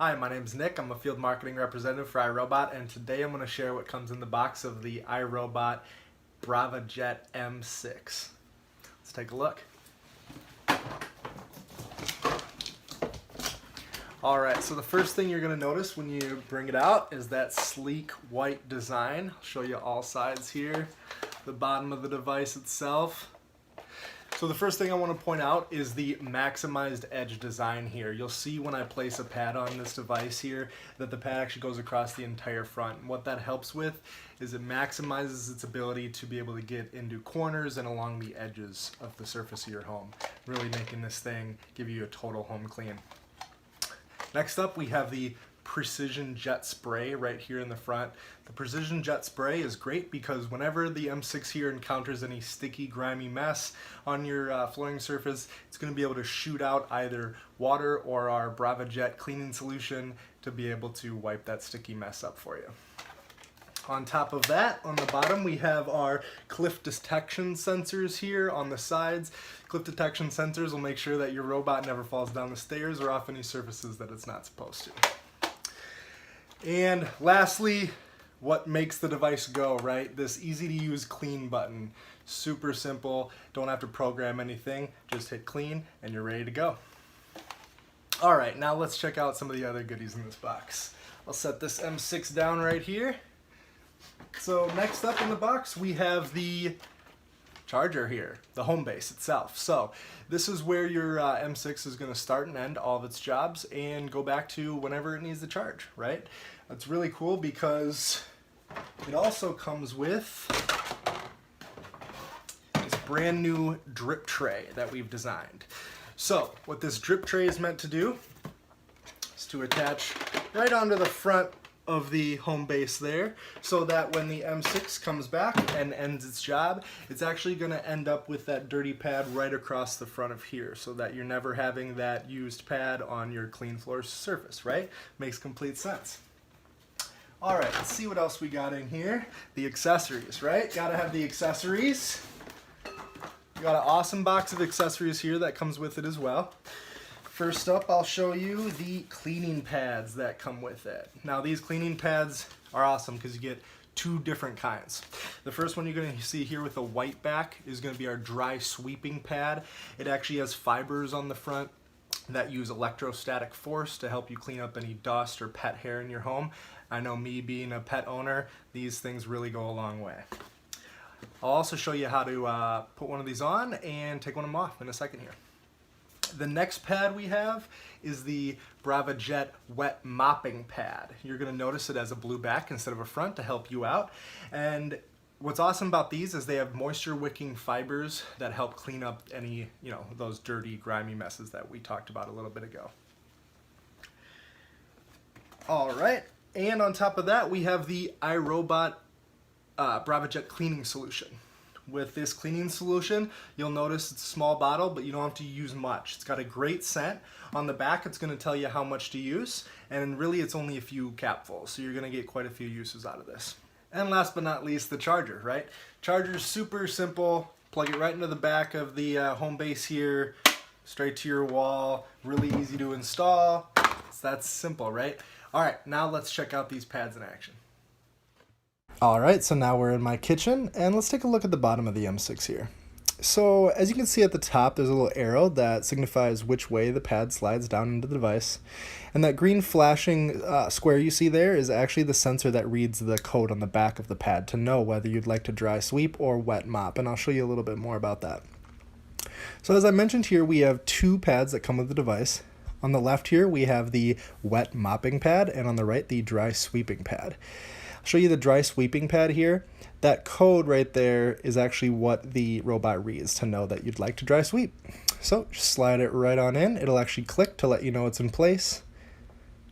Hi, my name is Nick. I'm a field marketing representative for iRobot, and today I'm going to share what comes in the box of the iRobot Brava Jet M6. Let's take a look. Alright, so the first thing you're going to notice when you bring it out is that sleek white design. I'll show you all sides here. The bottom of the device itself. So the first thing I want to point out is the maximized edge design here. You'll see when I place a pad on this device here that the pad actually goes across the entire front. And what that helps with is it maximizes its ability to be able to get into corners and along the edges of the surface of your home, really making this thing give you a total home clean. Next up, we have the Precision Jet Spray right here in the front. The Precision Jet Spray is great because whenever the M6 here encounters any sticky, grimy mess on your flooring surface, it's going to be able to shoot out either water or our Brava Jet cleaning solution to be able to wipe that sticky mess up for you. On top of that, on the bottom, we have our cliff detection sensors here on the sides. Cliff detection sensors will make sure that your robot never falls down the stairs or off any surfaces that it's not supposed to. And lastly, what makes the device go, right? This easy to use clean button. Super simple, don't have to program anything, just hit clean and you're ready to go. All right, now let's check out some of the other goodies in this box. I'll set this M6 down right here. So next up in the box, we have the charger here, the home base itself. So this is where your M6 is going to start and end all of its jobs and go back to whenever it needs to charge, right? That's really cool because it also comes with this brand new drip tray that we've designed. So what this drip tray is meant to do is to attach right onto the front of the home base there, so that when the M6 comes back and ends its job, it's actually going to end up with that dirty pad right across the front of here, so that you're never having that used pad on your clean floor surface, right? Makes complete sense. Alright, let's see what else we got in here. The accessories, right? Gotta have the accessories. We got an awesome box of accessories here that comes with it as well. First up, I'll show you the cleaning pads that come with it. Now these cleaning pads are awesome because you get two different kinds. The first one you're going to see here with the white back is going to be our dry sweeping pad. It actually has fibers on the front that use electrostatic force to help you clean up any dust or pet hair in your home. I know, me being a pet owner, these things really go a long way. I'll also show you how to put one of these on and take one of them off in a second here. The next pad we have is the Brava Jet Wet Mopping Pad. You're going to notice it has a blue back instead of a front to help you out. And what's awesome about these is they have moisture wicking fibers that help clean up any, those dirty, grimy messes that we talked about a little bit ago. All right, and on top of that, we have the iRobot Brava Jet cleaning solution. With this cleaning solution, you'll notice it's a small bottle, but you don't have to use much. It's got a great scent. On the back, it's going to tell you how much to use, and really it's only a few capfuls, so you're going to get quite a few uses out of this. And last but not least, the charger, right? Charger's super simple. Plug it right into the back of the home base here, straight to your wall. Really easy to install. It's that simple, right? All right, now let's check out these pads in action. Alright, so now we're in my kitchen, and let's take a look at the bottom of the M6 here. So, as you can see at the top, there's a little arrow that signifies which way the pad slides down into the device. And that green flashing square you see there is actually the sensor that reads the code on the back of the pad to know whether you'd like to dry sweep or wet mop, and I'll show you a little bit more about that. So as I mentioned here, we have two pads that come with the device. On the left here, we have the wet mopping pad, and on the right, the dry sweeping pad. I'll show you the dry sweeping pad here. That code right there is actually what the robot reads to know that you'd like to dry sweep. So just slide it right on in. It'll actually click to let you know it's in place.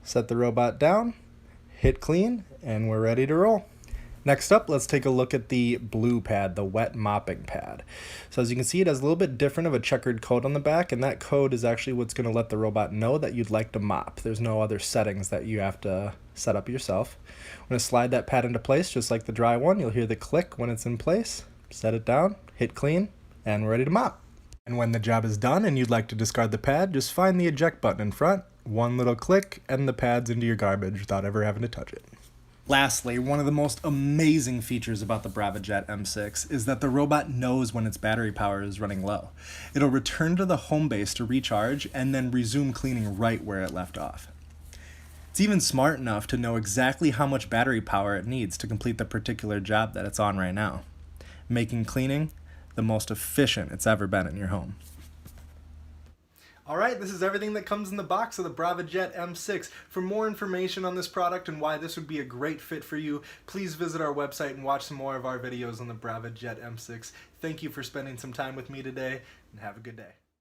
Set the robot down, hit clean, and we're ready to roll. Next up, let's take a look at the blue pad, the wet mopping pad. So as you can see, it has a little bit different of a checkered code on the back, and that code is actually what's going to let the robot know that you'd like to mop. There's no other settings that you have to set up yourself. I'm going to slide that pad into place just like the dry one. You'll hear the click when it's in place. Set it down, hit clean, and we're ready to mop. And when the job is done and you'd like to discard the pad, just find the eject button in front, One little click and the pad's into your garbage without ever having to touch it. Lastly, one of the most amazing features about the Braava Jet M6 is that the robot knows when its battery power is running low. It'll return to the home base to recharge and then resume cleaning right where it left off. It's even smart enough to know exactly how much battery power it needs to complete the particular job that it's on right now, making cleaning the most efficient it's ever been in your home. Alright, this is everything that comes in the box of the Braava Jet M6. For more information on this product and why this would be a great fit for you, please visit our website and watch some more of our videos on the Braava Jet M6. Thank you for spending some time with me today, and have a good day.